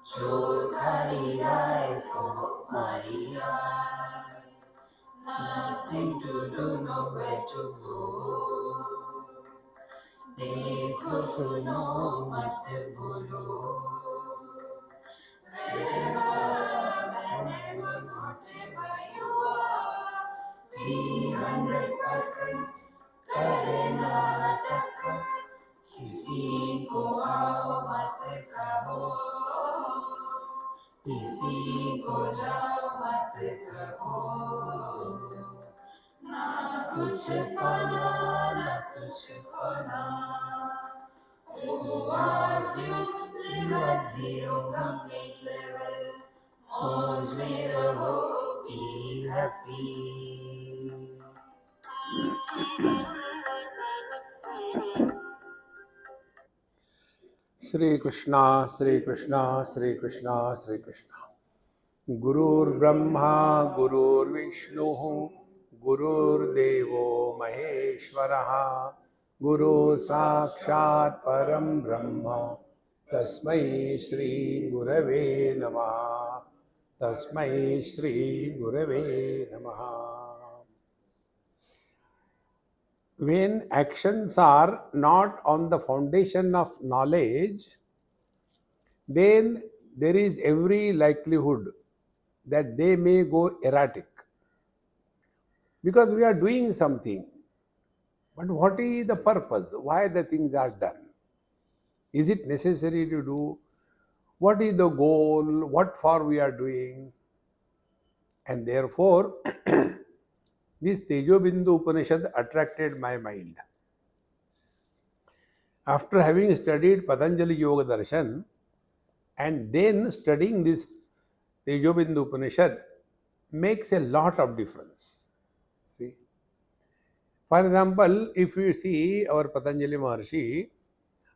जो धारी आए सो मारी आए. Nothing to do, nowhere to go. देखो सुनो मत भूलो. Wherever, whenever, whatever you are, be 100% करे नाटक. किसी को आओ मत कहो, किसी को जाओ मत कहो. ना कुछ पाना ना कुछ खोना. Who asked you live at zero complete level? मौज में रहो, be happy. Shri Krishna, Shri Krishna, Shri Krishna, Shri Krishna. Gurur Brahma, Gurur Vishnu, Gurur Devo Maheshwaraha, Guru Sakshat Param Brahma, Tasmai Shri Gurave Namaha, Tasmai Shri Gurave Namaha. When actions are not on the foundation of knowledge, then there is every likelihood that they may go erratic. Because we are doing something, but what is the purpose? Why the things are done? Is it necessary to do? What is the goal? What for we are doing? And therefore, this Tejobindu Upanishad attracted my mind. After having studied Patanjali Yoga Darshan and then studying this Tejobindu Upanishad makes a lot of difference. See? For example, if you see our Patanjali Maharshi,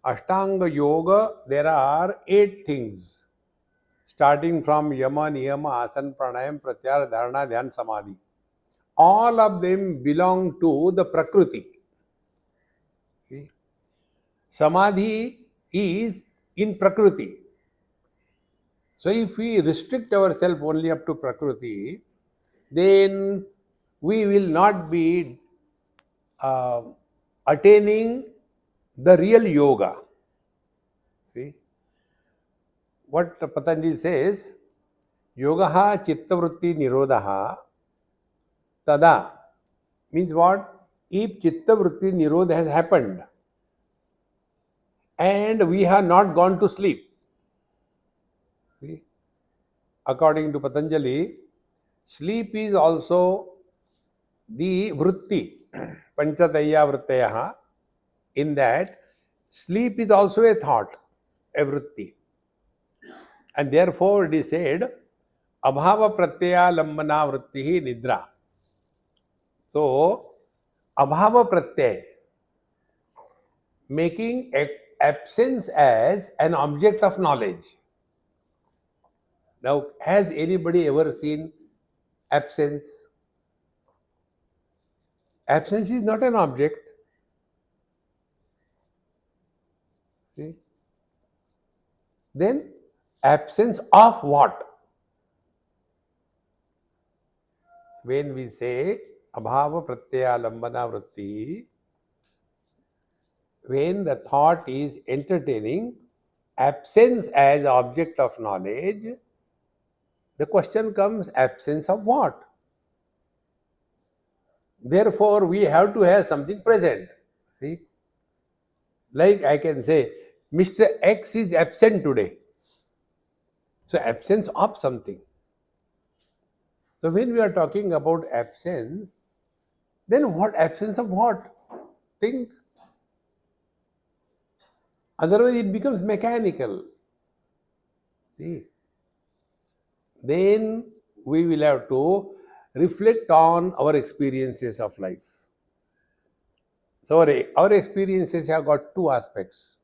Ashtanga Yoga, there are 8 things, starting from Yama, Niyama, Asana, Pranayam, Pratyahara, Dharana, Dhyan, Samadhi. All of them belong to the Prakriti. See? Samadhi is in Prakriti. So if we restrict ourselves only up to Prakriti, then we will not be attaining the real yoga. See? What Patanjali says, yogaha chittavritti nirodha tada, means what? If chittavritti nirodha has happened and we have not gone to sleep. See? According to Patanjali, sleep is also the vritti, panchataya vritteyaha, in that sleep is also a thought, a vritti. And therefore it is said, abhava pratyaya lambana vrittihi nidra. So, abhava pratyaya, making absence as an object of knowledge. Now, has anybody ever seen absence? Absence is not an object. See? Then, absence of what? When we say abhava pratyaya lambana vritti, when the thought is entertaining absence as object of knowledge, the question comes, absence of what? Therefore, we have to have something present. See? Like I can say, Mr. X is absent today. So, absence of something. So, when we are talking about absence, then what absence of what? Think. Otherwise, it becomes mechanical. See? Then we will have to reflect on our experiences of life. So, our experiences have got 2 aspects.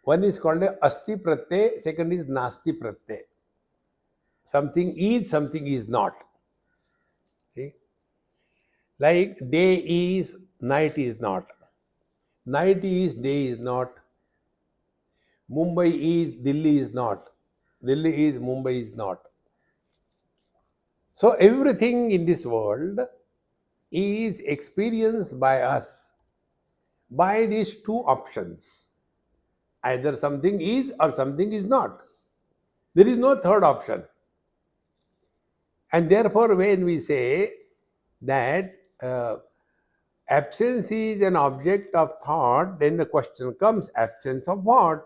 One is called asti pratyay, second is nasti pratyay. Something is, something is not. See? Like day is, night is not. Night is, day is not. Mumbai is, Delhi is not. Delhi is, Mumbai is not. So everything in this world is experienced by us by these two options. Either something is or something is not. There is no third option. And therefore, when we say that absence is an object of thought, then the question comes, absence of what?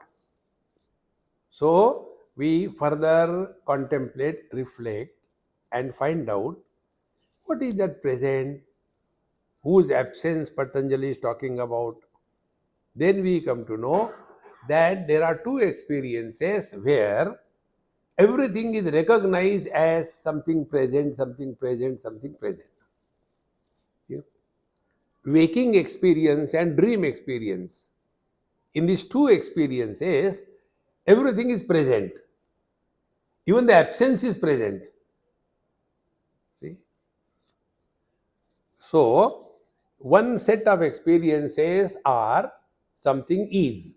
So we further contemplate, reflect, and find out what is that present, whose absence Patanjali is talking about. Then we come to know that there are two experiences where everything is recognized as something present, something present, something present. Yeah. Waking experience and dream experience. In these two experiences, everything is present. Even the absence is present. See? So, one set of experiences are something is.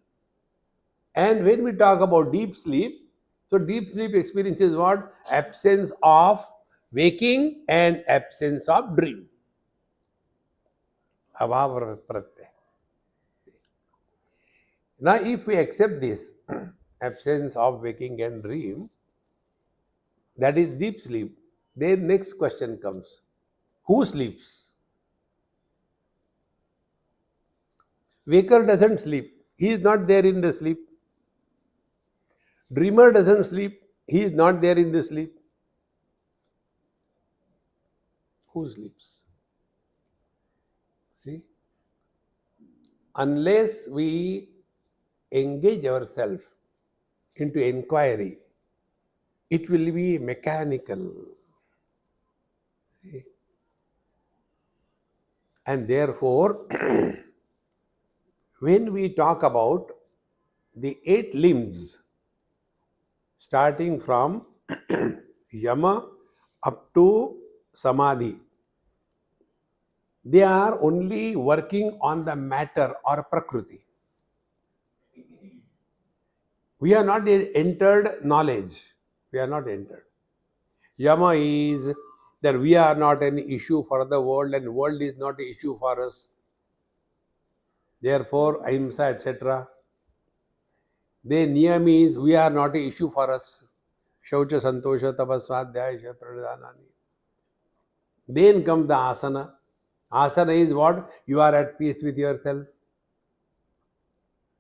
And when we talk about deep sleep, so deep sleep experience is what? Absence of waking and absence of dream. Abhava pratyay. Now, if we accept this absence of waking and dream, that is deep sleep, then next question comes: who sleeps? Waker doesn't sleep. He is not there in the sleep. Dreamer doesn't sleep. He is not there in the sleep. Who sleeps? See? Unless we engage ourselves into inquiry, it will be mechanical. See? And therefore, when we talk about the 8 limbs, starting from Yama up to Samadhi, they are only working on the matter or Prakriti. We are not entered knowledge. We are not entered. Yama is that we are not an issue for the world and world is not an issue for us. Therefore, ahimsa, etc. Then niyam is we are not an issue for us. Shaucha, santosha, tapasvadhyaya, pranadhanani. Then comes the asana. Asana is what? You are at peace with yourself.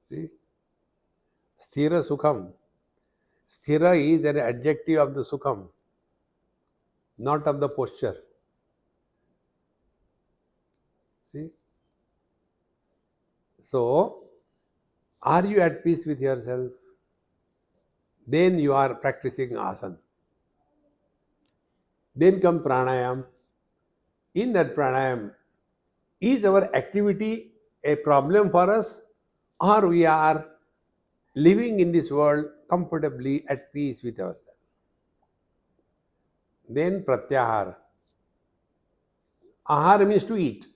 See? Sthira sukham. Sthira is an adjective of the sukham, not of the posture. See? So, are you at peace with yourself? Then you are practicing asana. Then come pranayam. In that pranayam, is our activity a problem for us, or we are living in this world comfortably at peace with ourselves? Then pratyahara. Ahara means to eat.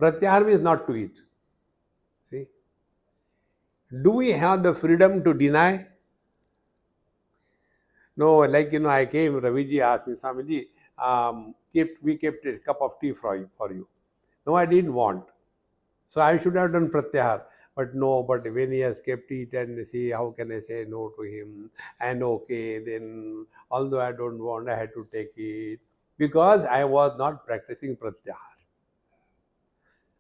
Pratyahara means not to eat. See? Do we have the freedom to deny? No, like I came, Raviji asked me, Swamiji, we kept a cup of tea for you. No, I didn't want. So I should have done pratyahar. But no, but when he has kept it and see, how can I say no to him? And okay, then although I don't want, I had to take it. Because I was not practicing pratyahar.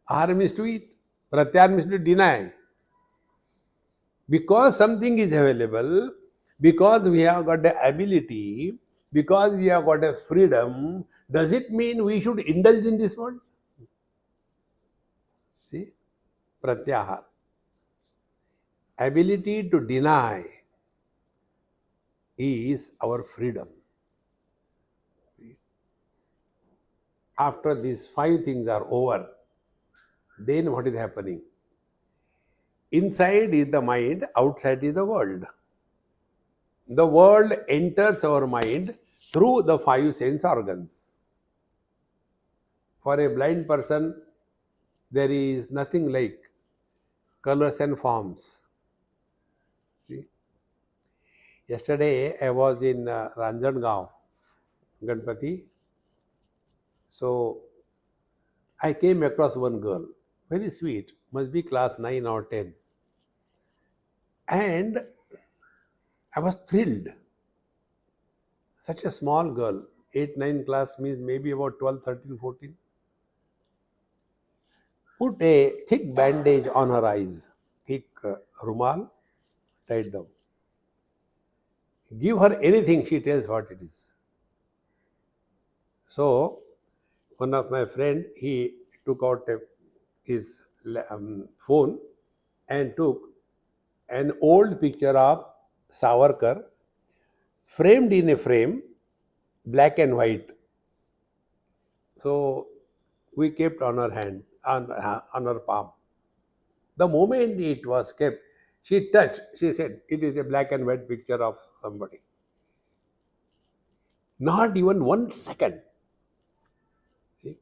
Ahar means to eat. Pratyahar means to deny. Because something is available, because we have got the ability, because we have got a freedom, does it mean we should indulge in this world? See? Pratyahar. Ability to deny is our freedom. After these 5 things are over, then what is happening? Inside is the mind, outside is the world. The world enters our mind through the 5 sense organs. For a blind person, there is nothing like colors and forms. Yesterday I was in Ranjangaon, Ganpati. So I came across one girl, very sweet, must be class 9 or 10. And I was thrilled. Such a small girl, 8, 9 class means maybe about 12, 13, 14. Put a thick bandage on her eyes, thick rumal, tied down. Give her anything, she tells what it is. So, one of my friend, he took out his phone and took an old picture of Savarkar, framed in a frame, black and white. So we kept on her hand, on her palm. The moment it was kept, she touched, she said, it is a black and white picture of somebody. Not even 1 second. See?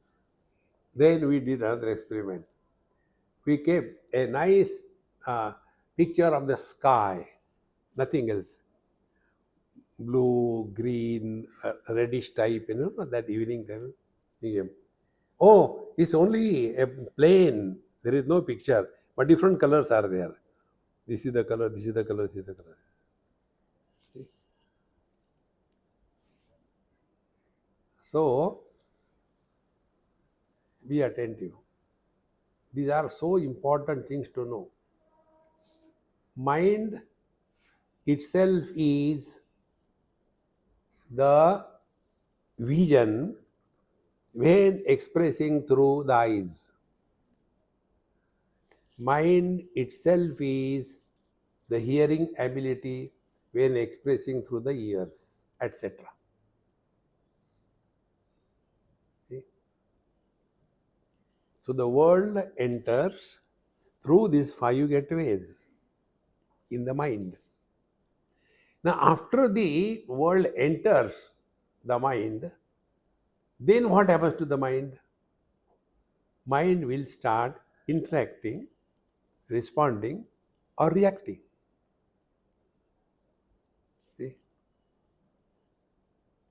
Then we did another experiment. We kept a nice picture of the sky, nothing else. Blue, green, reddish type, that evening time. Yeah. Oh, it's only a plain. There is no picture, but different colors are there. This is the color, this is the color, this is the color. See? So, be attentive. These are so important things to know. Mind itself is the vision when expressing through the eyes. Mind itself is the hearing ability when expressing through the ears, etc. See? So the world enters through these 5 gateways in the mind. Now, after the world enters the mind, then what happens to the mind? Mind will start interacting, responding, or reacting. See?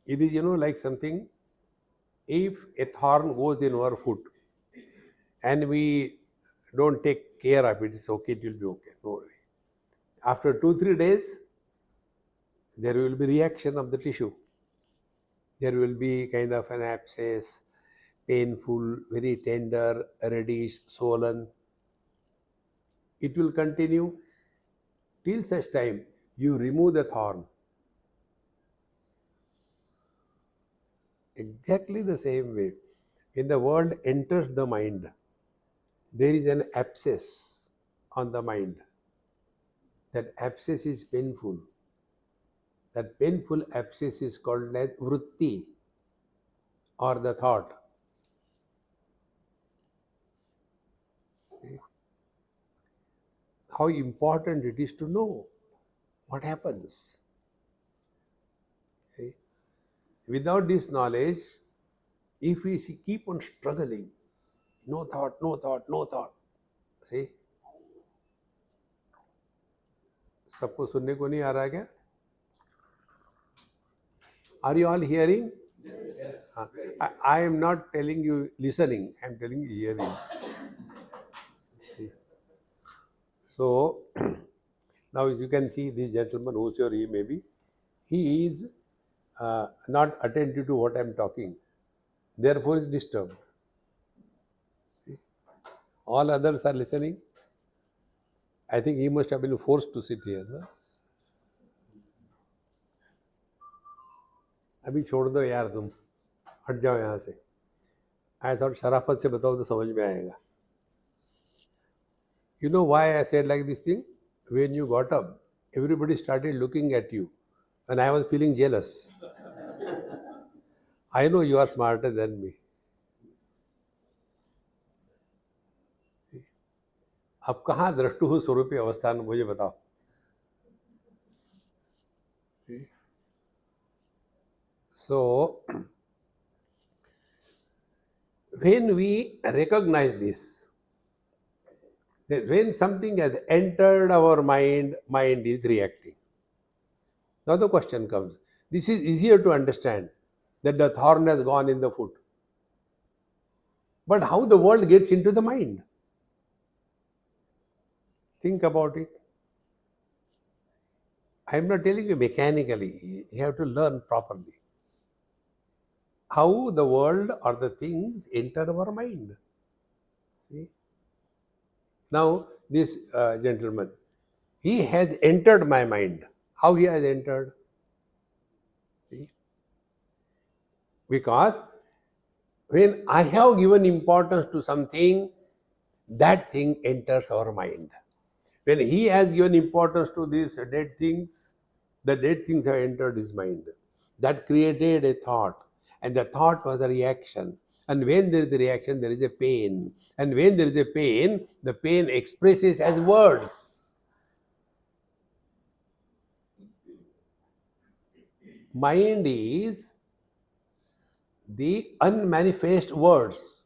It is, like something, if a thorn goes in our foot and we don't take care of it, it's okay, it will be okay. No worry. After 2-3 days, there will be reaction of the tissue. There will be kind of an abscess, painful, very tender, reddish, swollen. It will continue till such time you remove the thorn. Exactly the same way. When the world enters the mind, there is an abscess on the mind. That abscess is painful. That painful abscess is called as vritti or the thought. How important it is to know what happens. Okay? Without this knowledge, if we keep on struggling, no thought, no thought, no thought. See? सबको सुनने को नहीं आ रहा है क्या? Are you all hearing? Yes. I am not telling you listening, I am telling you hearing. See? So, now as you can see, this gentleman, whosoever he may be, he is not attentive to what I am talking. Therefore, is disturbed. See? All others are listening. I think he must have been forced to sit here. No? अभी छोड़ दो यार तुम, हट जाओ यहाँ से. I thought शराफत से बताओ तो समझ में आएगा. You know why I said like this thing? When you got up, everybody started looking at you, and I was feeling jealous. I know you are smarter than me. अब कहाँ दृष्टु स्वरूपी अवस्थान मुझे बताओ. So, when we recognize this, that when something has entered our mind, mind is reacting. Now the question comes. This is easier to understand that the thorn has gone in the foot. But how the world gets into the mind? Think about it. I am not telling you mechanically. You have to learn properly. How the world or the things enter our mind. See? Now, this gentleman, he has entered my mind. How he has entered? See? Because when I have given importance to something, that thing enters our mind. When he has given importance to these dead things, the dead things have entered his mind. That created a thought, and the thought was a reaction. And when there is a reaction, there is a pain. And when there is a pain, the pain expresses as words. Mind is the unmanifest words.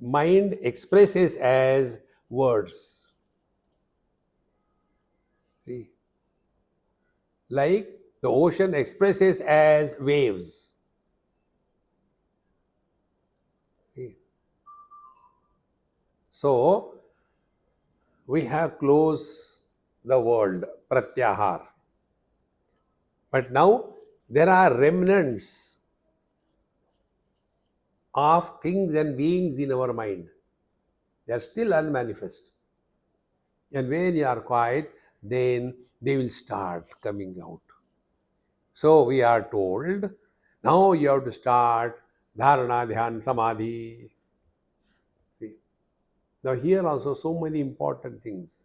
Mind expresses as words. See? Like the ocean expresses as waves. See? So, we have closed the world, pratyahar. But now there are remnants of things and beings in our mind. They are still unmanifest. And when you are quiet, then they will start coming out. So we are told, now you have to start dharana, dhyan, samadhi. See? Now here also so many important things.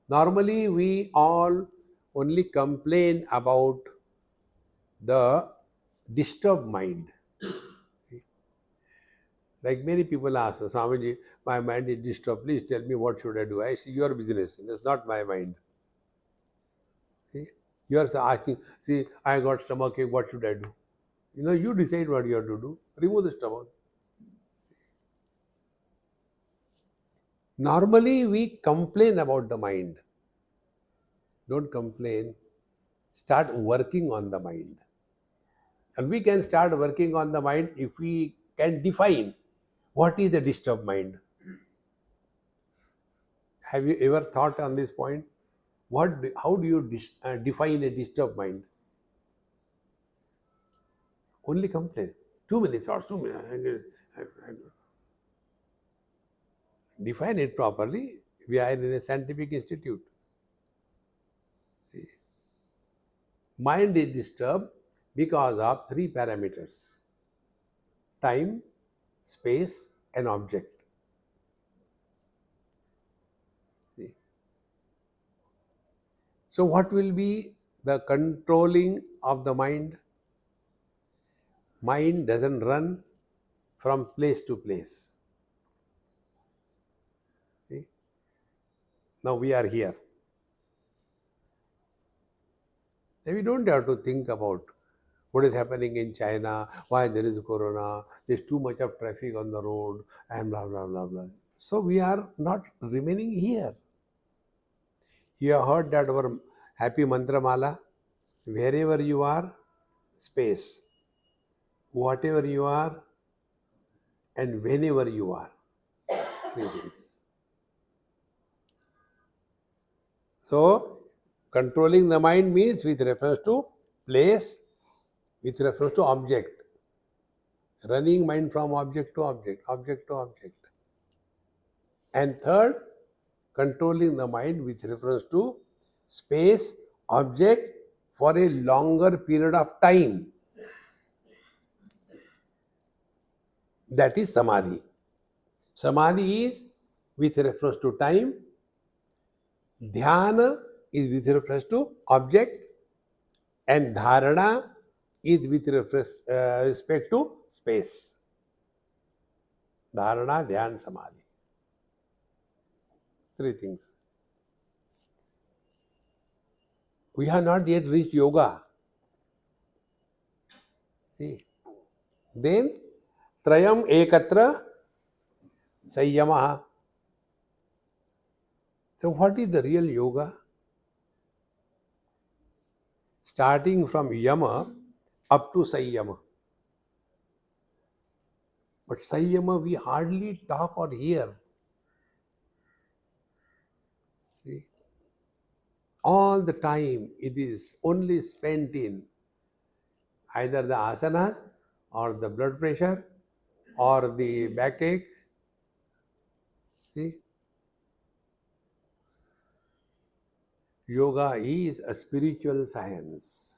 Normally we all only complain about the disturbed mind. Like many people ask, Swamiji, my mind is disturbed. Please tell me what should I do. I see your business. That's not my mind. See, you are asking, see, I got stomachache. What should I do? You decide what you have to do. Remove the stomach. Normally, we complain about the mind. Don't complain. Start working on the mind. And we can start working on the mind if we can define what is the disturbed mind. Have you ever thought on this point? How do you define a disturbed mind? Only complain. Too many thoughts, too many. Define it properly. We are in a scientific institute. Mind is disturbed because of three parameters: time, space, and object. See? So, what will be the controlling of the mind? Mind doesn't run from place to place. See? Now we are here. We don't have to think about what is happening in China, why there is corona, there's too much of traffic on the road, and blah, blah, blah, blah. So we are not remaining here. You have heard that our happy mantra mala, wherever you are, space. Whatever you are, and whenever you are. Three things. So, controlling the mind means with reference to place, with reference to object. Running mind from object to object, object to object. And third, controlling the mind with reference to space, object for a longer period of time. That is samadhi. Samadhi is with reference to time. Dhyana is with reference to object. And dharana is with respect to space. Dharana, dhyan, samadhi. Three things. We have not yet reached yoga. See. Then, trayam ekatra sanyamaha. So, what is the real yoga? starting from Yama up to Sanyama. But Sanyama we hardly talk or hear. See? All the time it is only spent in either the asanas or the blood pressure or the backache. See? Yoga is a spiritual science.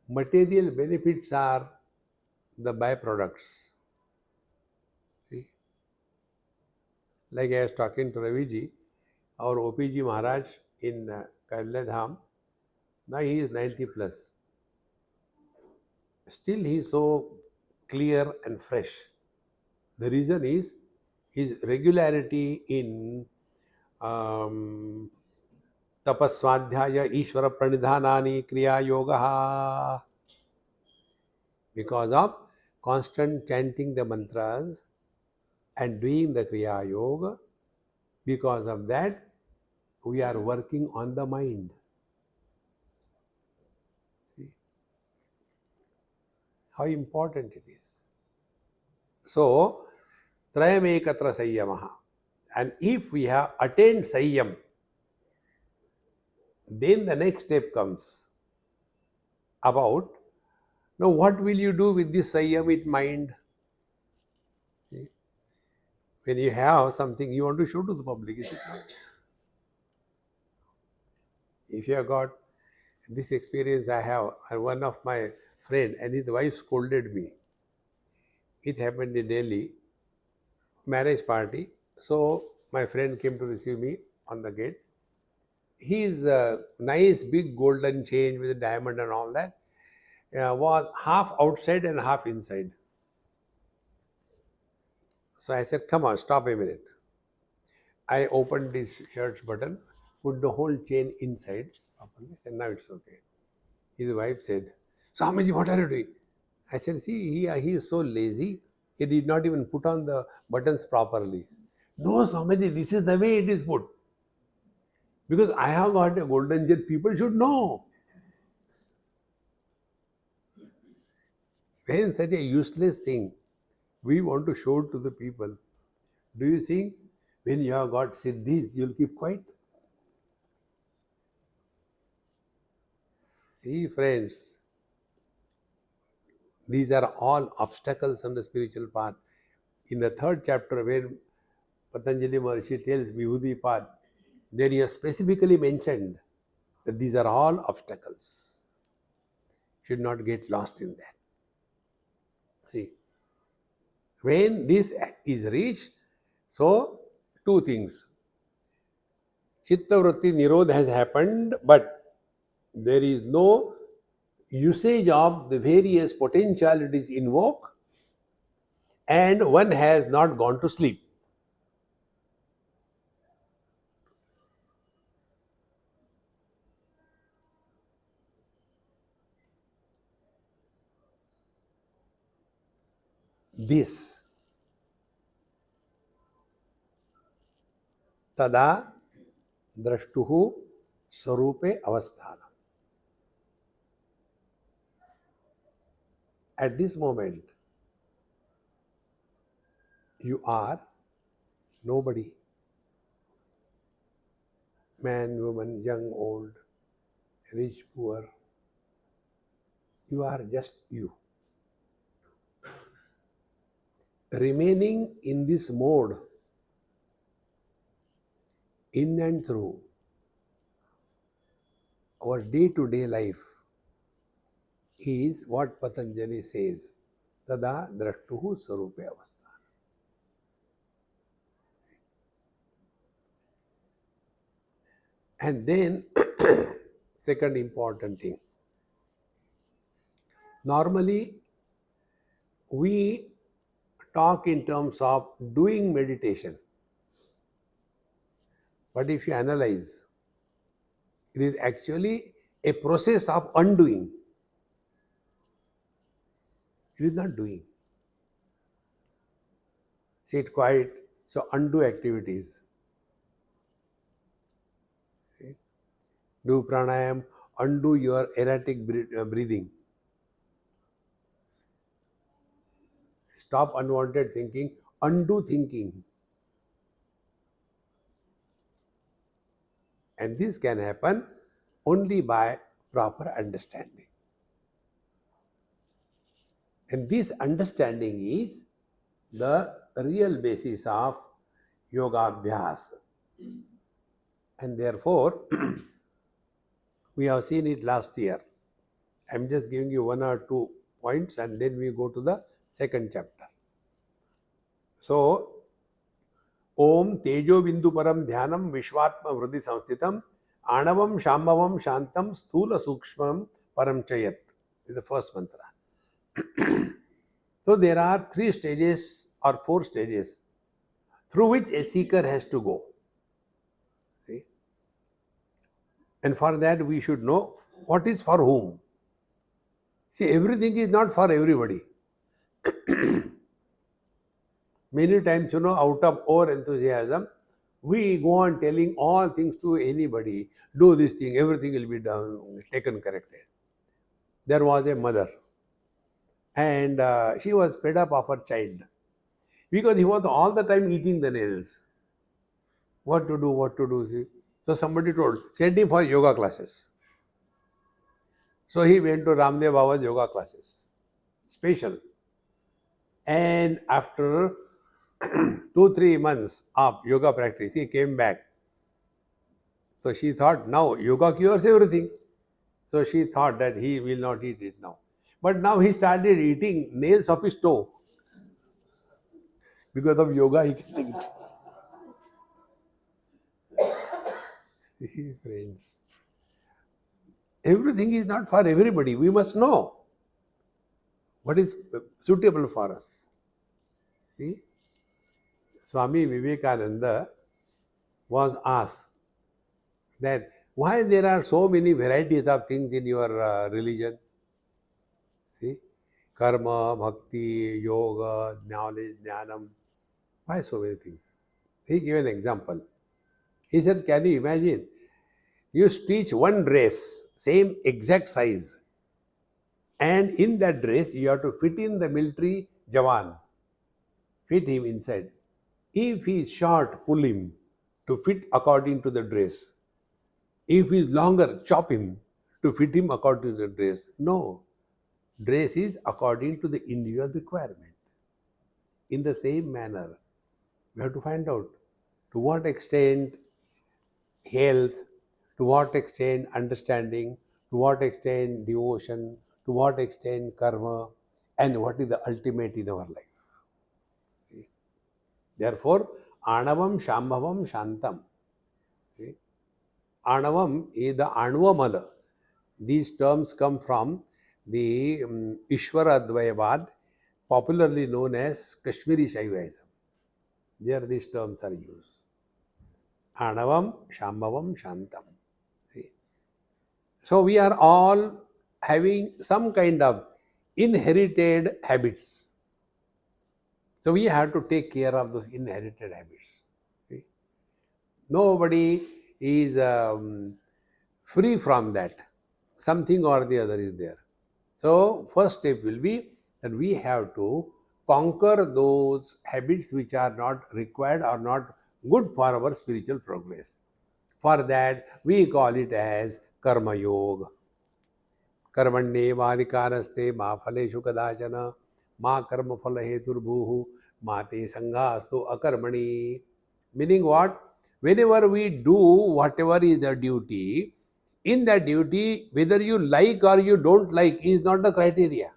Material benefits are the byproducts. See? Like I was talking to Raviji, our OPG Maharaj in kaivalyadham, now he is 90 plus. Still he is so clear and fresh. The reason is his regularity in tapaswadhyaya ishvara pranidhanani kriya yoga, because of constant chanting the mantras and doing the kriya yoga. Because of that we are working on the mind. See how important it is. So trayam ekatra sanyamaha, and if we have attained sanyam, then the next step comes about, now what will you do with this sanyamit mind? See? When you have something you want to show to the public, is it not? If you have got this experience I have, and one of my friend and his wife scolded me. It happened in Delhi, marriage party. So my friend came to receive me on the gate. His nice big golden chain with a diamond and all that was half outside and half inside. So I said, come on, stop a minute. I opened his shirt button, put the whole chain inside properly, and now it's okay. His wife said, Swamiji, what are you doing? I said, see, he is so lazy, he did not even put on the buttons properly. No, Swamiji, this is the way it is put. Because I have got a golden chain, people should know. When such a useless thing we want to show to the people, do you think when you have got siddhis, you'll keep quiet? See, friends, these are all obstacles on the spiritual path. In the third chapter, where Patanjali Maharshi tells Vibhuti path, there he has specifically mentioned that these are all obstacles. Should not get lost in that. See, when this is reached, so two things. Chitta vritti nirodha has happened, but there is no usage of the various potentialities invoked, and one has not gone to sleep. This tada drashtuhu sarupe avasthana. At this moment, you are nobody. Man, woman, young, old, rich, poor. You are just you. Remaining in this mode, in and through our day-to-day life, is what Patanjali says, tada drashtuhu sarupe avasthana. And then, second important thing. Normally, we talk in terms of doing meditation. But if you analyze, it is actually a process of undoing. It is not doing. Sit quiet, so undo activities. Do pranayam, undo your erratic breathing. Stop unwanted thinking, undo thinking. And this can happen only by proper understanding. And this understanding is the real basis of yoga abhyas. And therefore, we have seen it last year. I'm just giving you one or two points and then we go to the second chapter. So, Om Tejo Bindu Param Dhyanam Vishwatma Vrudi Samsthitam Anavam Shambhavam Shantam Sthula Sukshmam Param Chayat is the first mantra. So there are 3 stages or 4 stages through which a seeker has to go. See? And for that we should know what is for whom. See, everything is not for everybody. Many times, out of our enthusiasm, we go on telling all things to anybody. Do this thing, everything will be done, taken corrected. There was a mother and she was fed up of her child because he was all the time eating the nails. What to do, see. So somebody told, send him for yoga classes. So he went to Ramdev Baba's yoga classes, special. And after 2-3 months of yoga practice, he came back. So she thought, now yoga cures everything. So she thought that he will not eat it now. But now he started eating nails of his toe. Because of yoga, he can eat. Friends, everything is not for everybody. We must know what is suitable for us. See? Swami Vivekananda was asked that why there are so many varieties of things in your religion. See? Karma, bhakti, yoga, knowledge, jnanam. Why so many things? He gave an example. He said, can you imagine? You stitch one dress, same exact size. And in that dress, you have to fit in the military jawan. Fit him inside. If he is short, pull him to fit according to the dress. If he is longer, chop him to fit him according to the dress. No. Dress is according to the individual requirement. In the same manner, we have to find out to what extent health, to what extent understanding, to what extent devotion, to what extent karma, and what is the ultimate in our life. See? Therefore, Anavam Shambhavam Shantam. See? Anavam is the Anvamala. These terms come from the Ishvara Advayavad, popularly known as Kashmiri Shaivaism. There these terms are used. Anavam Shambhavam Shantam. See? So we are all having some kind of inherited habits. So we have to take care of those inherited habits. See? Nobody is free from that. Something or the other is there. So first step will be that we have to conquer those habits which are not required or not good for our spiritual progress. For that, we call it as Karma Yoga. Karmanyevadikaraste ma phaleshu kadachana ma karma phala heturbuhu ma te sanghastu akarmani. Meaning what? Whenever we do whatever is the duty, in that duty, whether you like or you don't like is not the criteria.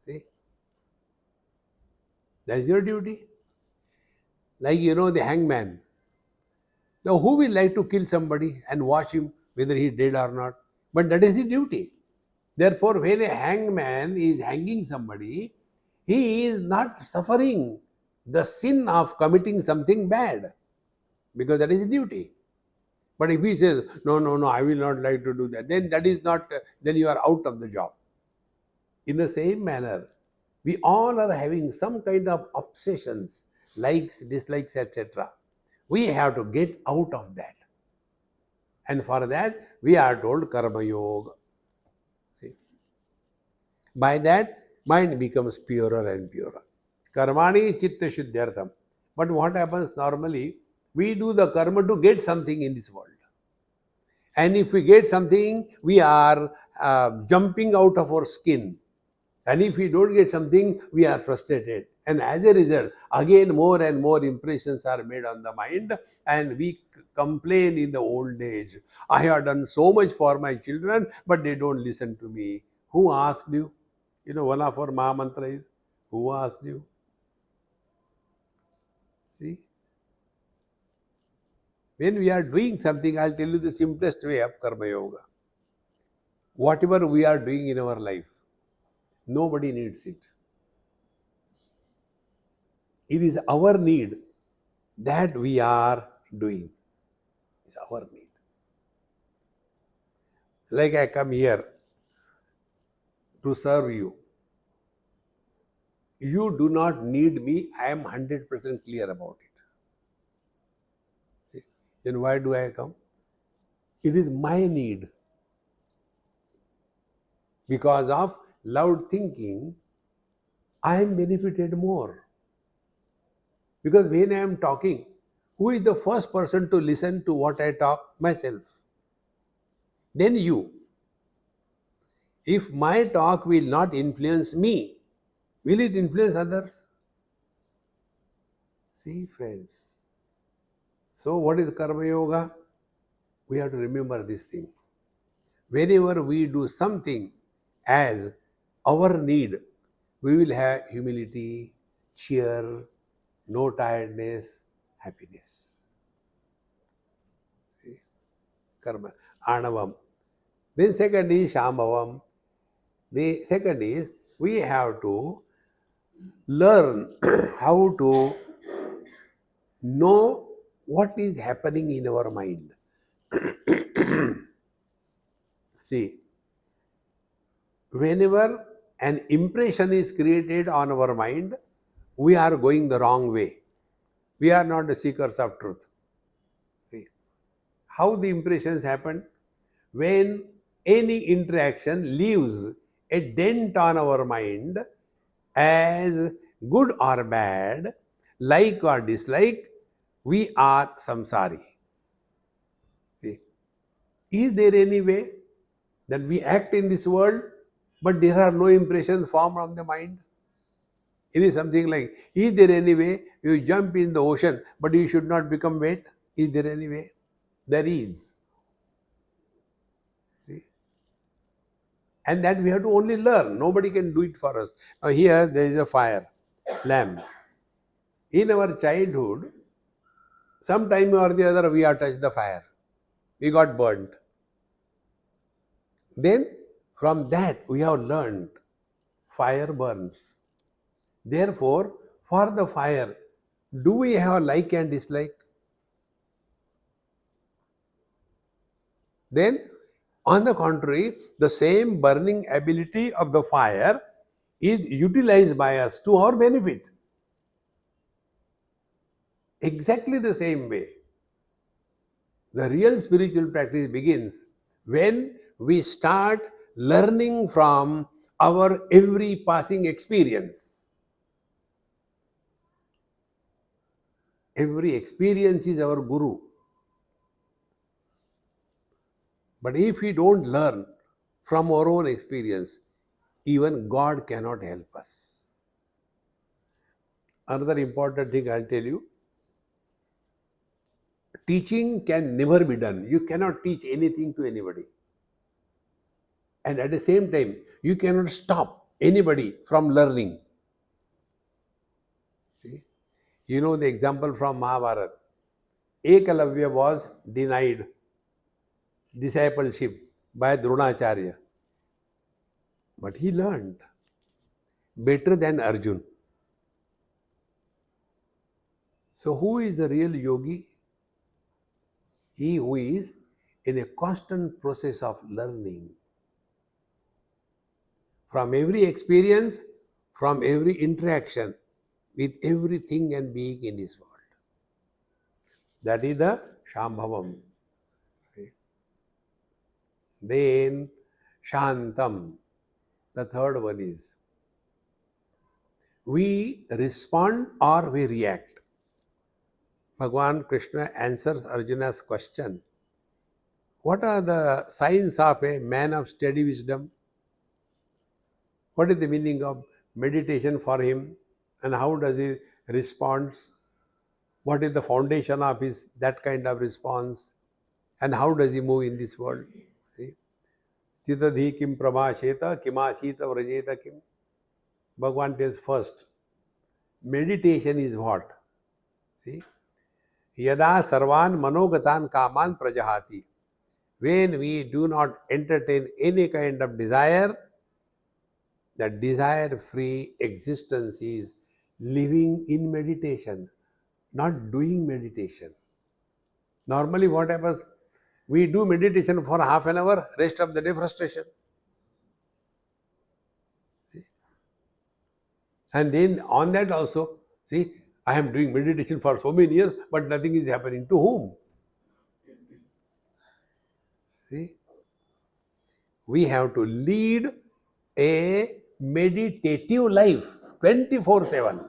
See? That's your duty. Like the hangman. Now who will like to kill somebody and watch him whether he dead or not? But that is his duty. Therefore, when a hangman is hanging somebody, he is not suffering the sin of committing something bad because that is his duty. But if he says, no, I will not like to do that, then that is not, then you are out of the job. In the same manner, we all are having some kind of obsessions, likes, dislikes, etc. We have to get out of that. And for that, we are told Karma Yoga. See? By that, mind becomes purer and purer. Karmani chitta shuddhyartham. But what happens normally, we do the karma to get something in this world. And if we get something, we are jumping out of our skin. And if we don't get something, we are frustrated. And as a result, again, more and more impressions are made on the mind, and we complain in the old age. I have done so much for my children, but they don't listen to me. Who asked you? You know, one of our Maha Mantra is, who asked you? See? When we are doing something, I'll tell you the simplest way of Karma Yoga. Whatever we are doing in our life, nobody needs it. It is our need that we are doing. It's our need. Like I come here to serve you. You do not need me. I am 100% clear about it. Then why do I come? It is my need. Because of loud thinking, I am benefited more. Because when I am talking, who is the first person to listen to what I talk? Myself. Then you. If my talk will not influence me, will it influence others? See, friends. So, what is Karma Yoga? We have to remember this thing. Whenever we do something as our need, we will have humility, cheer, no tiredness, happiness. See? Karma, Anavam. Then second is Shambhavam. The second is we have to learn how to know what is happening in our mind. See, whenever an impression is created on our mind, we are going the wrong way. We are not the seekers of truth. See, how the impressions happen? When any interaction leaves a dent on our mind, as good or bad, like or dislike, we are samsari. See, is there any way that we act in this world, but there are no impressions formed on the mind? It is something like, is there any way you jump in the ocean, but you should not become wet? Is there any way? There is. See? And that we have to only learn. Nobody can do it for us. Now here there is a fire, lamp. In our childhood, sometime or the other we have touched the fire. We got burnt. Then from that we have learned fire burns. Therefore, for the fire, do we have like and dislike? Then, on the contrary, the same burning ability of the fire is utilized by us to our benefit. Exactly the same way. The real spiritual practice begins when we start learning from our every passing experience. Every experience is our guru. But if we don't learn from our own experience, even God cannot help us. Another important thing I'll tell you, teaching can never be done. You cannot teach anything to anybody. And at the same time, you cannot stop anybody from learning. See? You know the example from Mahabharata. Ekalavya was denied discipleship by Dronacharya. But he learned better than Arjun. So who is the real yogi? He who is in a constant process of learning. From every experience, from every interaction with everything and being in this world. That is the Shambhavam. Then Shantam. The third one is we respond or we react. Bhagavan Krishna answers Arjuna's question. What are the signs of a man of steady wisdom? What is the meaning of meditation for him? And how does he respond? What is the foundation of his that kind of response? And how does he move in this world? See? Chitadhi kim prabhasheta kimasita vrajeta kim. Bhagavan tells first, meditation is what? See? Yada sarvan manogatan kaman prajahati. When we do not entertain any kind of desire, the desire-free existence is living in meditation, not doing meditation. Normally what happens? We do meditation for half an hour, rest of the day frustration. And then on that also, see, I am doing meditation for so many years, but nothing is happening. To whom? See? We have to lead a meditative life 24/7.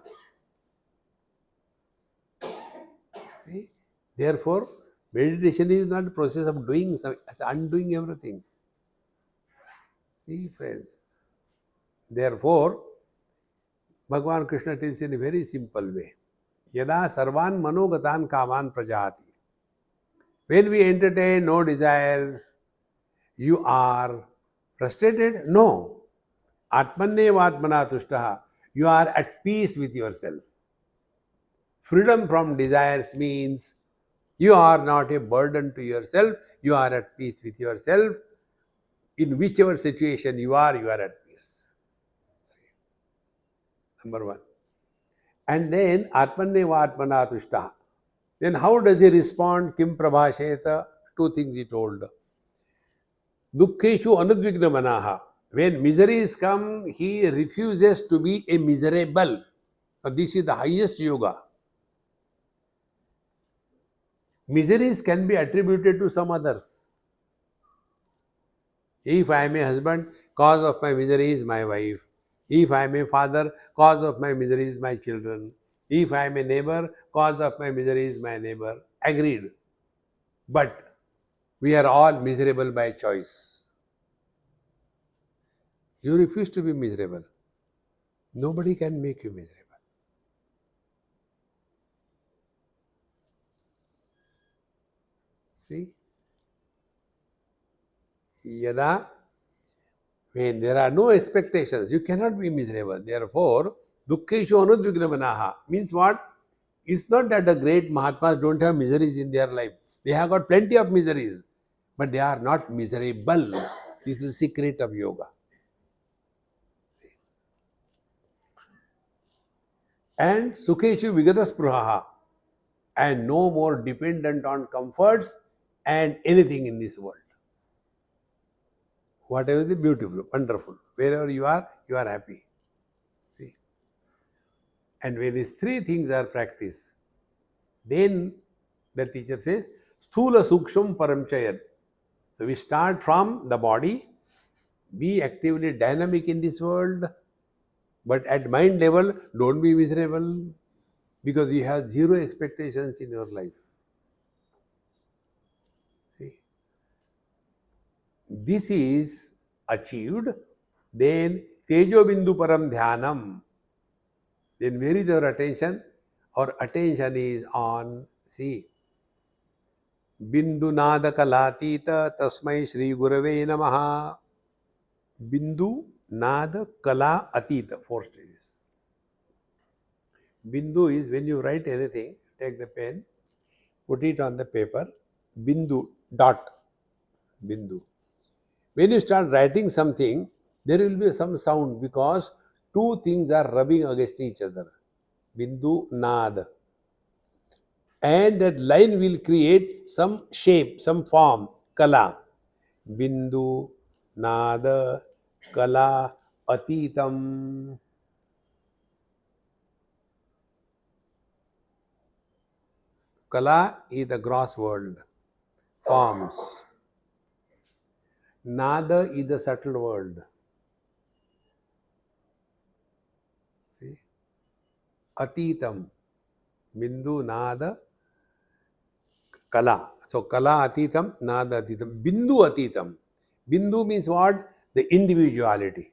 See? Therefore, meditation is not a process of doing something, it's undoing everything. See, friends. Therefore, Bhagavan Krishna tells in a very simple way. Yada sarvan manogatan kaman prajahati. When we entertain no desires, you are frustrated? No. Atmannevatmana tushtaha. You are at peace with yourself. Freedom from desires means you are not a burden to yourself, you are at peace with yourself. In whichever situation you are at peace. Number one. And then Atmannevatmana tushtaha. Then how does he respond? Kim prabhasheta? Two things he told. Dukkeshu anudvigna manaha. When miseries come, he refuses to be a miserable. This is the highest yoga. Miseries can be attributed to some others. If I am a husband, cause of my misery is my wife. If I am a father, cause of my misery is my children. If I am a neighbor, cause of my misery is my neighbor. Agreed. But we are all miserable by choice. You refuse to be miserable. Nobody can make you miserable. See? Yada, when there are no expectations, you cannot be miserable. Therefore, dukkeshu anudvignamanaha means what? It's not that the great Mahatmas don't have miseries in their life. They have got plenty of miseries, but they are not miserable. This is the secret of yoga. And sukheshu vigataspruhaha, and no more dependent on comforts and anything in this world. Whatever is beautiful, wonderful. Wherever you are happy. See? And when these three things are practiced, then the teacher says, Sthula Suksham Paramchayat. So we start from the body, be actively dynamic in this world, but at mind level, don't be miserable because you have zero expectations in your life. See? This is achieved, then Tejo Bindu Param Dhyanam. Then where is our attention? Our attention is on, see, Bindu Nada Kalatita Tasmai Shri Gurave Namaha. Bindu Nada Kala Atita, 4 stages. Bindu is when you write anything, take the pen, put it on the paper, Bindu, dot, Bindu. When you start writing something, there will be some sound because two things are rubbing against each other. Bindu, Nad. And that line will create some shape, some form, Kala. Bindu, Nada, Kala, Atitam. Kala is the gross world, forms. Nada is the subtle world. See? Atitam. Bindu, Nada, Kala. So Kala Atitam, Nada Atitam. Bindu Atitam. Bindu means what? The individuality.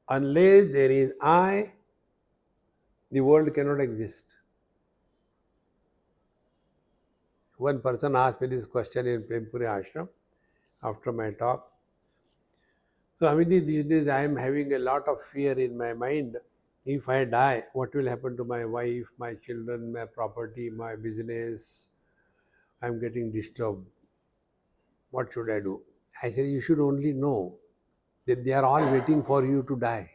Unless there is I, the world cannot exist. One person asked me this question in Prempuri Ashram after my talk. So, Amity, these days I am having a lot of fear in my mind. If I die, what will happen to my wife, my children, my property, my business? I am getting disturbed. What should I do? I said, you should only know that they are all waiting for you to die.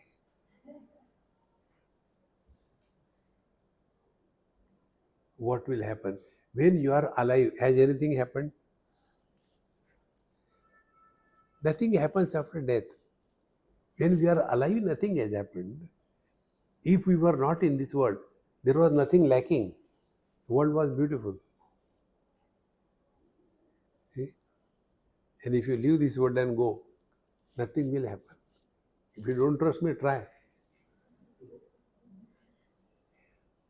What will happen? When you are alive, has anything happened? Nothing happens after death. When we are alive, nothing has happened. If we were not in this world, there was nothing lacking. The world was beautiful. See? And if you leave this world and go, nothing will happen. If you don't trust me, try.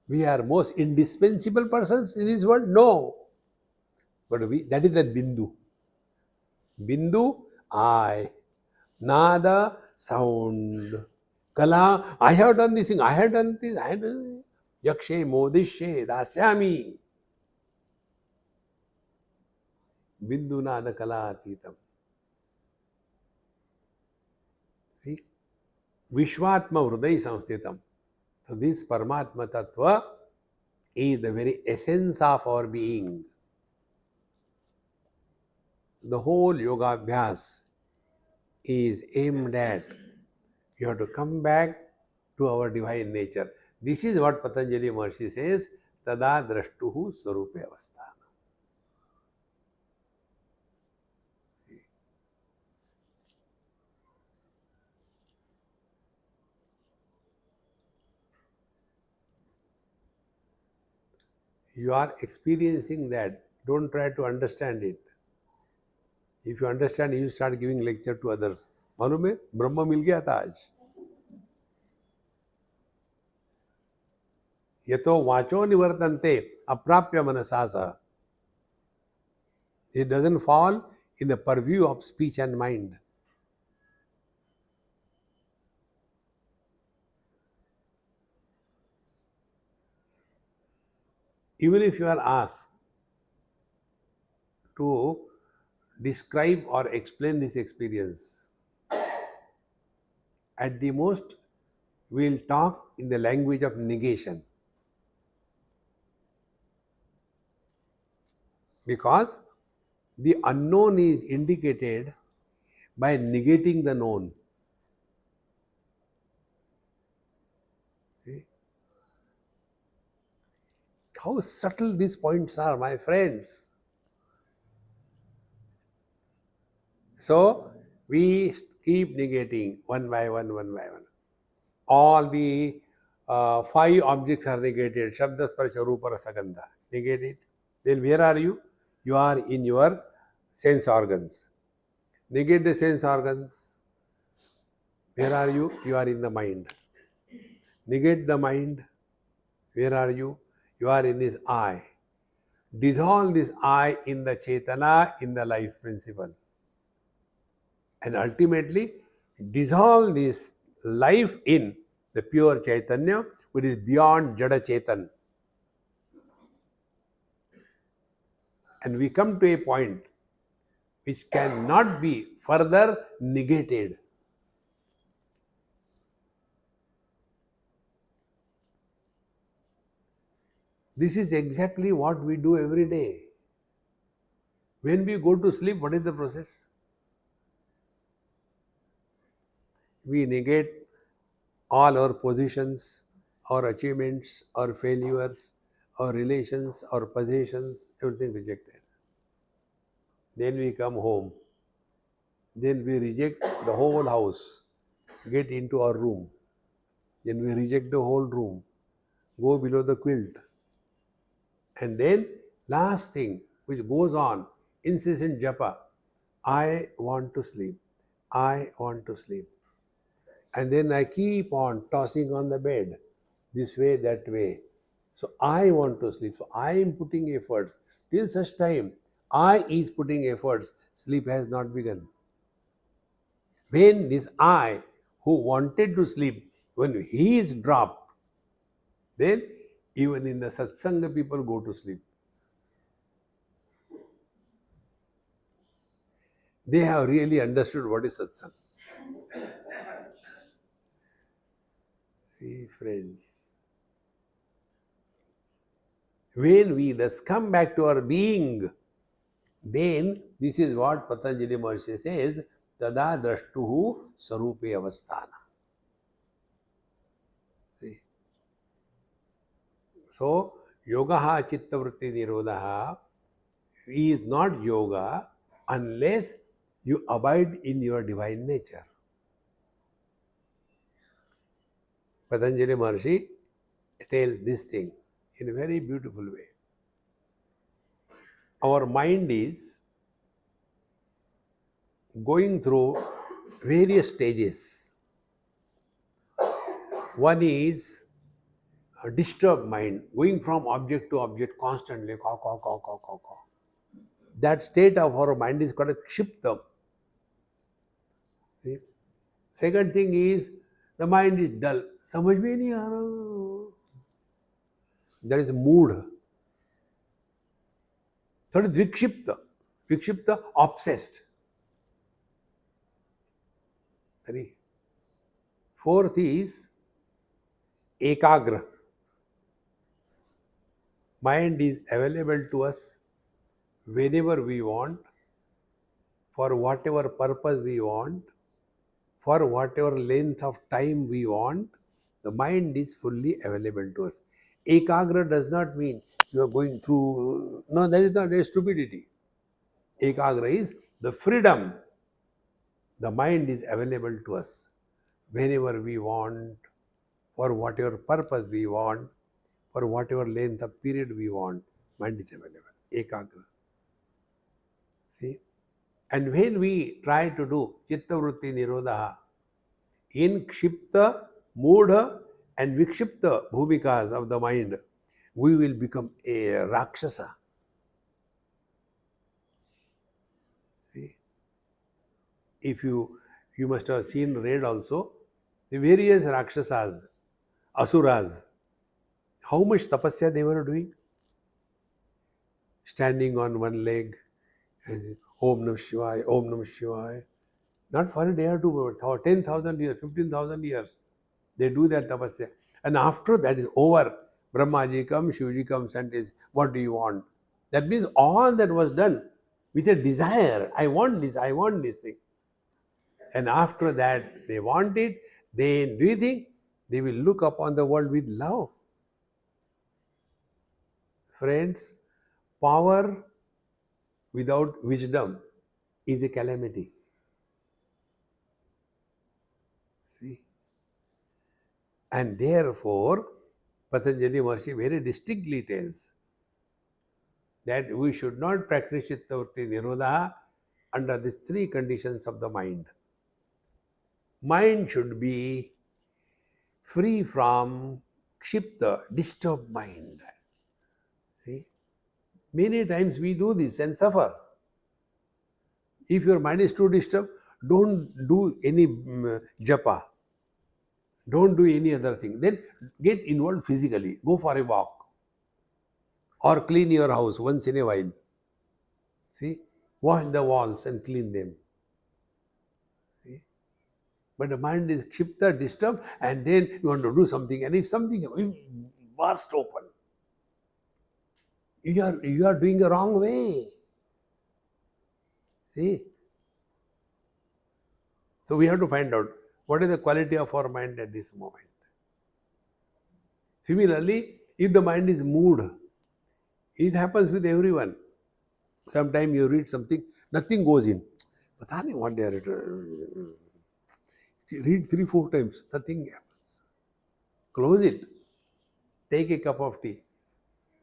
We are most indispensable persons in this world? No. But that is the Bindu. Bindu, I. Nada, sound. Kala, I have done this thing, I have done this, I have done this. Yakshe, modishe, dasyami. Bindu, nada, kala, atitam. See? Vishwatma Hruday Samsthitam. So this Paramatma Tattva is the very essence of our being. The whole yoga abhyas is aimed at you have to come back to our divine nature. This is what Patanjali Maharshi says, Tada drashtuhu swarupe avasthana. You are experiencing that. Don't try to understand it. If you understand, you start giving lecture to others. मालूम है ब्रह्म मिल गया था आज. यतो वाचो निवर्तन्ते अप्राप्य मनसा सह. It doesn't fall in the purview of speech and mind. Even if you are asked to describe or explain this experience, at the most we will talk in the language of negation. Because the unknown is indicated by negating the known. See? How subtle these points are, my friends. So, we keep negating one by one, one by one. All the five objects are negated. Shabda, Sparsha, Rupa, Rasa, Gandha. Negate it. Then where are you? You are in your sense organs. Negate the sense organs. Where are you? You are in the mind. Negate the mind. Where are you? You are in this I. Dissolve this I in the Chetana, in the life principle. And ultimately, dissolve this life in the pure Chaitanya, which is beyond Jada Chetan. And we come to a point which cannot be further negated. This is exactly what we do every day. When we go to sleep, what is the process? We negate all our positions, our achievements, our failures, our relations, our possessions, everything rejected. Then we come home. Then we reject the whole house, get into our room. Then we reject the whole room, go below the quilt. And then, last thing, which goes on, incessant japa, I want to sleep, I want to sleep. And then I keep on tossing on the bed, this way, that way. So I want to sleep. So I am putting efforts. Till such time I is putting efforts, sleep has not begun. When this I who wanted to sleep, when he is dropped, then even in the satsanga people go to sleep. They have really understood what is satsang. See, friends. When we thus come back to our being, then this is what Patanjali Maharshi says, tada drashtuhu sarupe avasthana. See? So, yogaha chitta vritti nirodha is not yoga unless you abide in your divine nature. Patanjali Maharshi tells this thing in a very beautiful way. Our mind is going through various stages. One is a disturbed mind, going from object to object constantly. Caw, caw, caw, caw, caw, caw. That state of our mind is called a kshiptam. See? Second thing is the mind is dull. समझ में नहीं आ रहा. That is mood. Third is vikshipta. Vikshipta, obsessed. Three. Fourth is ekagra. Mind is available to us whenever we want, for whatever purpose we want, for whatever length of time we want. The mind is fully available to us. Ekagra does not mean you are going through. No, that is not a stupidity. Ekagra is the freedom. The mind is available to us whenever we want, for whatever purpose we want, for whatever length of period we want. Mind is available. Ekagra. See? And when we try to do chitta vritti nirodha in kshipta, moodha and vikshipta bhumikas of the mind, we will become a rakshasa. See? If you must have seen, read also, the various rakshasas, asuras, how much tapasya they were doing? Standing on one leg, and Om Namah Shivaya, Om Namah Shivaya. Not for a day or two, but for 10,000 years, 15,000 years, they do that tapasya. And after that is over, Brahmaji comes, Shivaji comes and says, what do you want? That means all that was done with a desire. I want this thing. And after that, they want it, then do you think they will look upon the world with love? Friends, power without wisdom is a calamity. See? And therefore, Patanjali Maharshi very distinctly tells that we should not practice chitta vritti nirodha under these three conditions of the mind. Mind should be free from kshipta, disturbed mind. See? Many times we do this and suffer. If your mind is too disturbed, don't do any japa. Don't do any other thing. Then get involved physically. Go for a walk. Or clean your house once in a while. See? Wash the walls and clean them. See? But the mind is kshipta, disturbed, and then you want to do something. And if something burst open, you are doing the wrong way. See? So we have to find out what is the quality of our mind at this moment. Similarly, if the mind is mood, it happens with everyone. Sometimes you read something, nothing goes in. Pata nahi what they are written. Read 3-4 times, nothing happens. Close it. Take a cup of tea.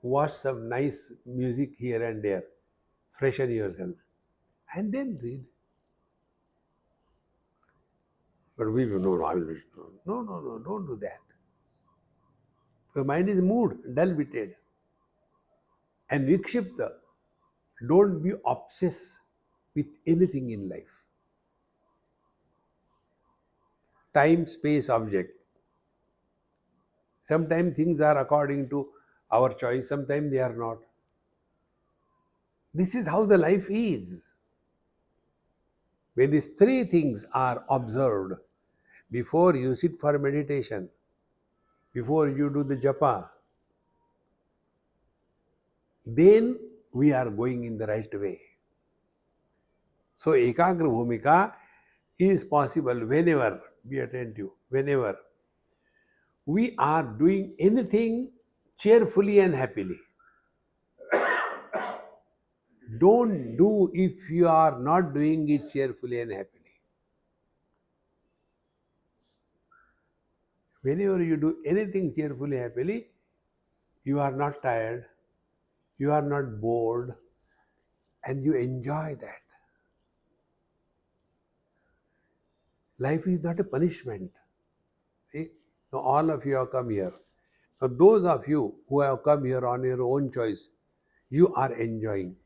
Watch some nice music here and there. freshen yourself, and then read. But we will, no, I will, no, don't do that. Your mind is moved, dull-witted, and vikshipta. Don't be obsessed with anything in life. Time, space, object. Sometimes things are according to our choice, sometimes they are not. This is how the life is. When these three things are observed, before you sit for meditation, before you do the japa, then we are going in the right way. So ekagra bhumika is possible whenever, be attentive, whenever we are doing anything cheerfully and happily. Don't do if you are not doing it cheerfully and happily. Whenever you do anything cheerfully, happily, you are not tired, you are not bored, and you enjoy that. Life is not a punishment. See? Now all of you have come here. Now those of you who have come here on your own choice, you are enjoying.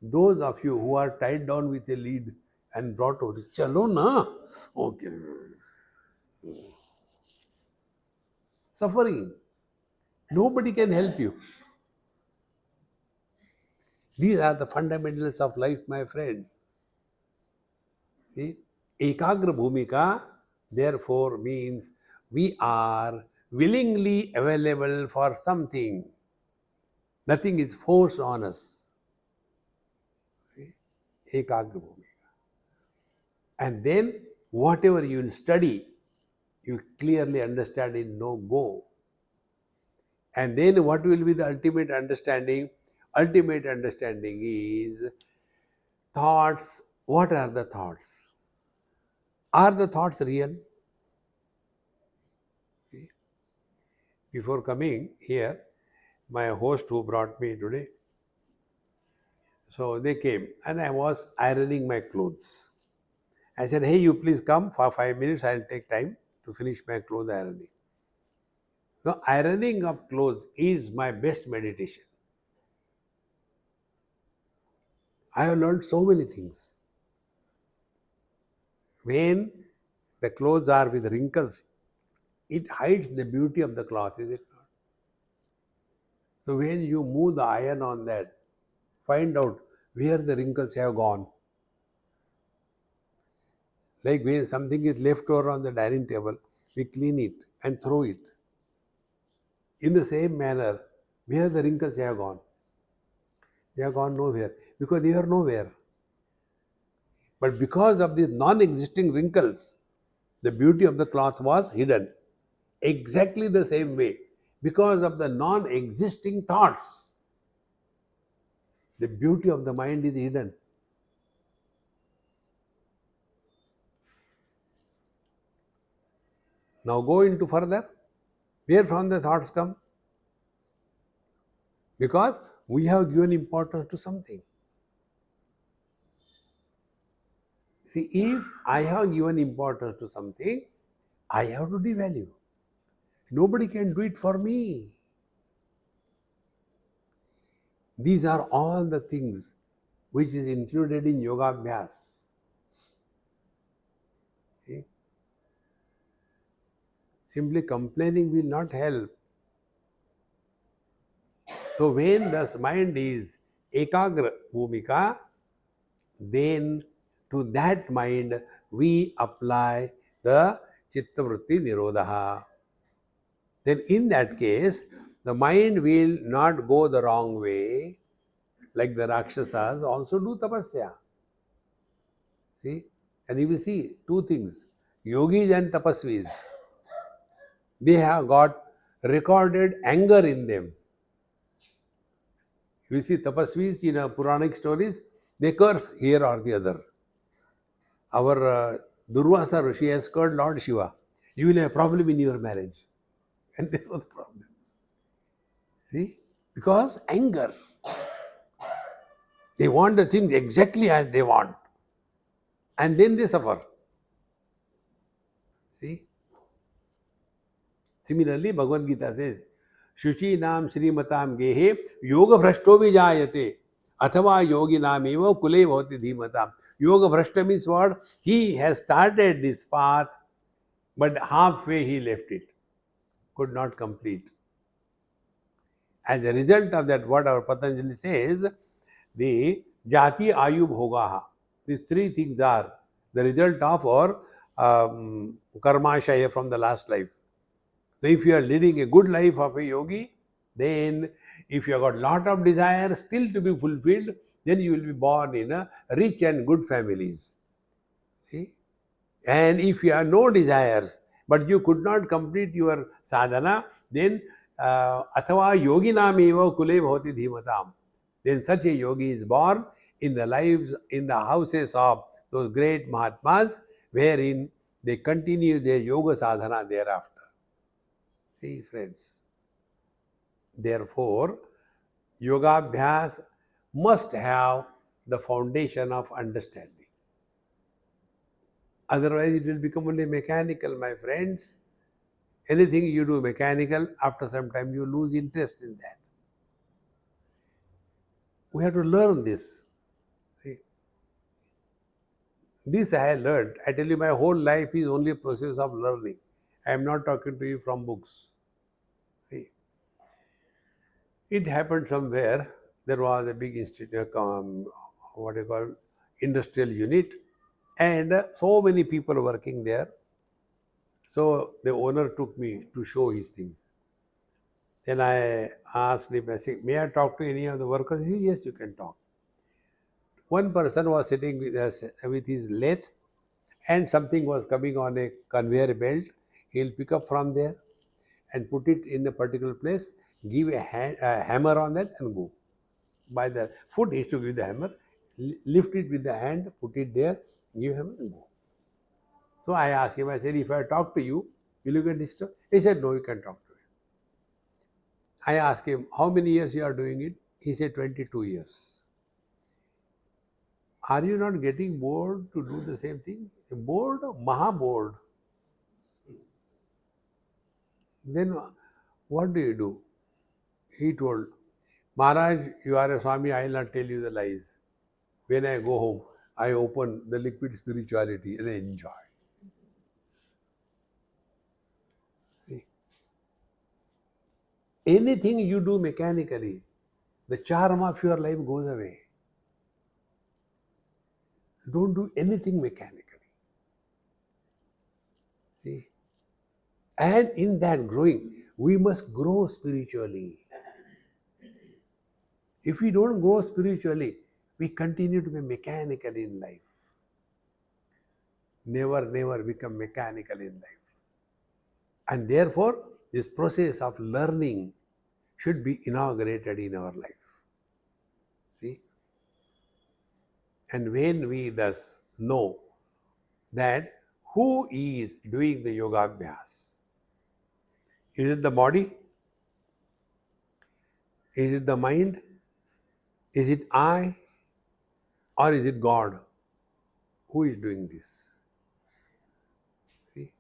Those of you who are tied down with a lead and brought out, chalo na, okay. Suffering. Nobody can help you. These are the fundamentals of life, my friends. See, ekagra bhumika therefore means we are willingly available for something. Nothing is forced on us. See? Ekagra bhumika. And then whatever you will study, you clearly understand in no go. And then what will be the ultimate understanding? Ultimate understanding is thoughts. What are the thoughts? Are the thoughts real? Before coming here, my host who brought me today, so they came and I was ironing my clothes. I said, hey, you please come for 5 minutes, I'll take time to finish my clothes ironing. Now, ironing of clothes is my best meditation. I have learned so many things. When the clothes are with wrinkles, it hides the beauty of the cloth, is it not? So when you move the iron on that, find out where the wrinkles have gone. Like when something is left over on the dining table, we clean it and throw it. In the same manner, where the wrinkles have gone? They have gone nowhere because they are nowhere. But because of these non-existing wrinkles, the beauty of the cloth was hidden. Exactly the same way, because of the non-existing thoughts, the beauty of the mind is hidden. Now go into further. Where from the thoughts come? Because we have given importance to something. See, if I have given importance to something, I have to devalue. Nobody can do it for me. These are all the things which is included in yoga abhyas. See? Simply complaining will not help. So when the mind is ekagra bhumika, then to that mind we apply the chitta vritti nirodha. Then in that case, the mind will not go the wrong way, like the Rakshasas also do tapasya. See? And you will see two things. Yogis and tapasvis, they have got recorded anger in them. You see tapasvis in Puranic stories, they curse here or the other. Our Durvasa Rishi has cursed Lord Shiva. You will have a problem in your marriage. And there was the problem. See? Because anger. They want the things exactly as they want. And then they suffer. See? Similarly, Bhagavad Gita says, Shuchi nam Srimatam gehe yoga bhrashto vijayate athava yogi nam eva kule bhavati dhimatam. Yoga bhrashta means what? He has started this path, but halfway he left it, could not complete. As a result of that, what our Patanjali says, the jati ayu bhogaha. These three things are the result of our karmashaya from the last life. So if you are leading a good life of a yogi, then if you have got lot of desire still to be fulfilled, then you will be born in a rich and good families. See? And if you have no desires, but you could not complete your sadhana, then athava yoginam eva kule bhavati dhimatam. Then such a yogi is born in the lives, in the houses of those great Mahatmas, wherein they continue their yoga sadhana thereafter. See, friends. Therefore, yoga must have the foundation of understanding. Otherwise, it will become only mechanical, my friends. Anything you do mechanical, after some time you lose interest in that. We have to learn this. See? This I have learned. I tell you, my whole life is only a process of learning. I am not talking to you from books. See? It happened somewhere. There was a big institute, what you call, industrial unit, and so many people working there. So the owner took me to show his things. Then I asked him, I said, may I talk to any of the workers? He said, yes, you can talk. One person was sitting with us with his lathe, and something was coming on a conveyor belt. He'll pick up from there and put it in a particular place, give a hammer on that and go. By the foot, he used to give the hammer, lift it with the hand, put it there, give hammer and go. So I asked him, I said, if I talk to you, will you get disturbed? He said, no, you can talk to me. I asked him, how many years you are doing it? He said, 22 years. Are you not getting bored to do the same thing? Bored? Maha bored. Then what do you do? He told, Maharaj, you are a Swami, I will not tell you the lies. When I go home, I open the liquid spirituality and I enjoy. See? Anything you do mechanically, the charm of your life goes away. Don't do anything mechanically. See? And in that growing, we must grow spiritually. If we don't grow spiritually, we continue to be mechanical in life. Never become mechanical in life. And therefore, this process of learning should be inaugurated in our life. See? And when we thus know that who is doing the yoga abhyas? Is it the body? Is it the mind? Is it I? Or is it God? Who is doing this? See?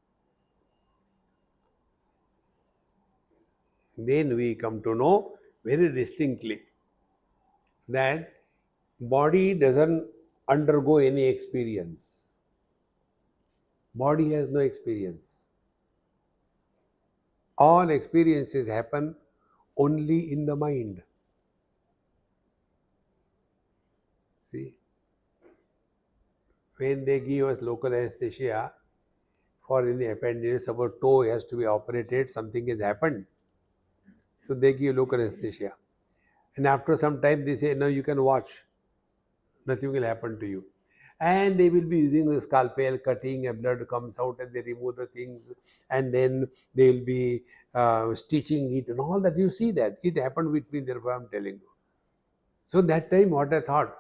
Then we come to know very distinctly that body doesn't undergo any experience. Body has no experience. All experiences happen only in the mind. See? When they give us local anesthesia for any appendix, our toe has to be operated, something has happened. So they give local anesthesia. And after some time they say, no, you can watch. Nothing will happen to you. And they will be using the scalpel, cutting, and blood comes out and they remove the things. And then they will be stitching it and all that. You see that. It happened with me, therefore I am telling you. So that time what I thought,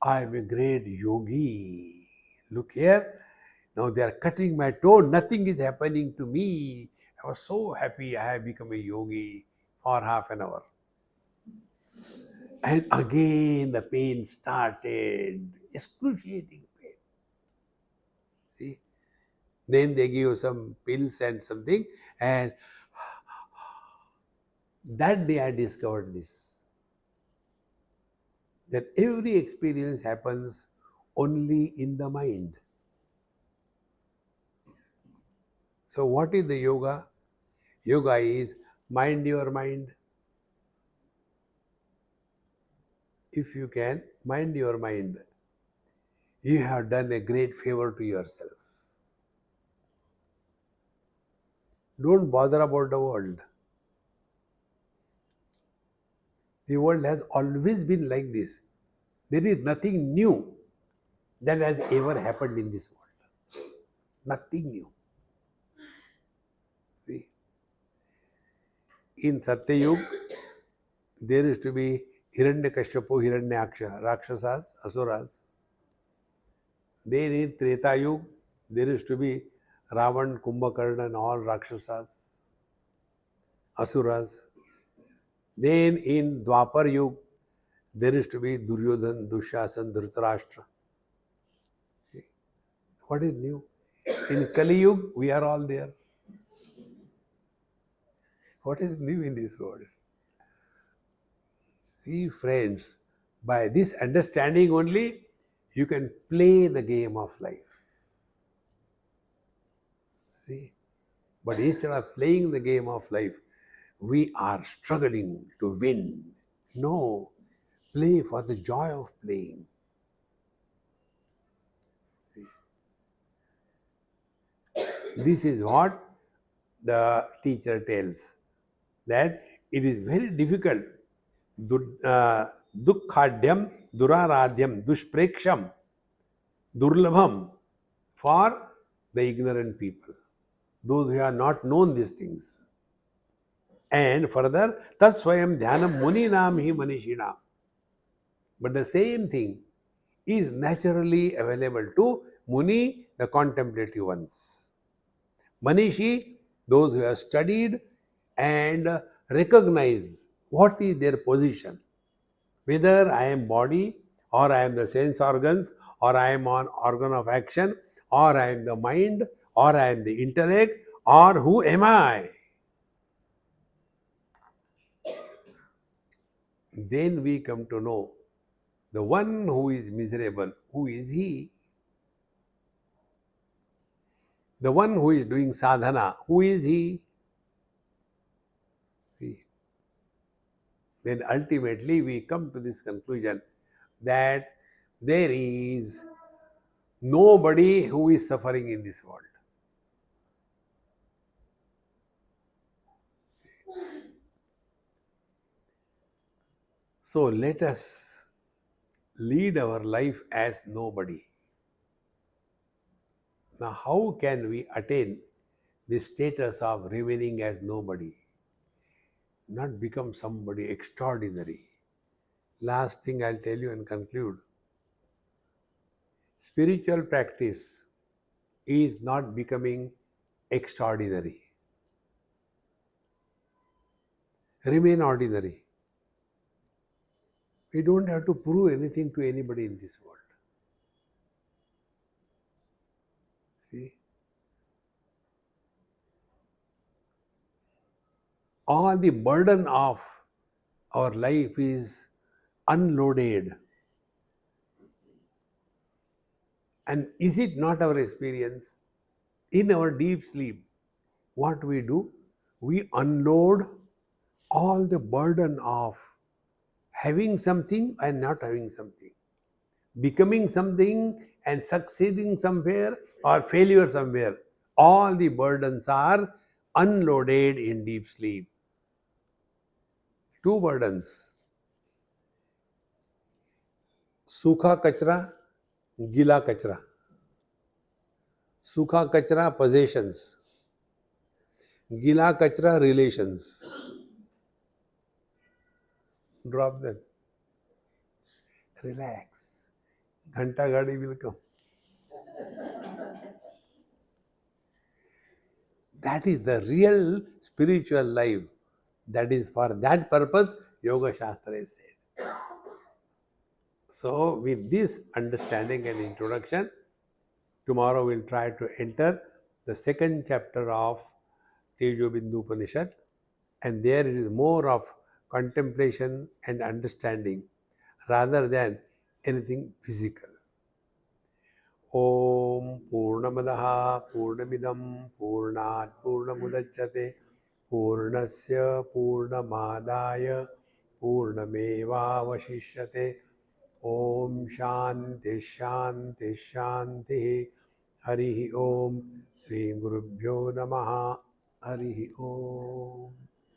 I am a great yogi. Look here. Now they are cutting my toe. Nothing is happening to me. I was so happy I have become a yogi for half an hour. And again the pain started, excruciating pain. See? Then they give some pills and something, and that day I discovered this, that every experience happens only in the mind. So what is the yoga? Yoga is mind your mind. If you can mind your mind, you have done a great favor to yourself. Don't bother about the world. The world has always been like this. There is nothing new that has ever happened in this world. Nothing new. See? In Satyayug, there is to be Hiranyakashipu, Hiranyaksha, Rakshasas, Asuras. Then in Treta Yuga, there is to be Ravan, Kumbhakarna and all Rakshasas, Asuras. Then in Dwapar Yuga, there is to be Duryodhan, Dushasan, Dhritarashtra. What is new? In Kali Yuga, we are all there. What is new in this world? See, friends, by this understanding only, you can play the game of life. See? But instead of playing the game of life, we are struggling to win. No, play for the joy of playing. This is what the teacher tells, that it is very difficult. Dukkhadyam, duraradhyam, dushpreksham, durlabham for the ignorant people, those who have not known these things. And further, tat swayam dhyanam muninam hi manishina. But the same thing is naturally available to Muni, the contemplative ones. Manishi, those who have studied and recognize what is their position. Whether I am body, or I am the sense organs, or I am an organ of action, or I am the mind, or I am the intellect, or who am I? Then we come to know the one who is miserable, who is he? The one who is doing sadhana, who is he? See? Then ultimately we come to this conclusion that there is nobody who is suffering in this world. So let us lead our life as nobody. Now, how can we attain the status of remaining as nobody? Not become somebody extraordinary. Last thing I'll tell you and conclude. Spiritual practice is not becoming extraordinary. Remain ordinary. We don't have to prove anything to anybody in this world. See? All the burden of our life is unloaded. And is it not our experience? In our deep sleep, what we do? We unload all the burden of having something and not having something, becoming something and succeeding somewhere or failure somewhere. All the burdens are unloaded in deep sleep. Two burdens: सूखा कचरा, गीला कचरा. सूखा कचरा possessions, गीला कचरा relations. Drop them. Relax. Ghanta Gadi will come. That is the real spiritual life. That is for that purpose Yoga Shastra is said. So, with this understanding and introduction, tomorrow we'll try to enter the second chapter of Tejobindu Upanishad, and there it is more of contemplation and understanding rather than anything physical. ॐ पूर्णमदः पूर्णमिदं पूर्णात् पूर्णमुदच्यते पूर्णस्य पूर्णमादाय पूर्णमेवावशिष्यते ॐ शान्ति शान्ति शान्तिः हरिः ॐ श्रीगुरुभ्यो नमः हरिः ॐ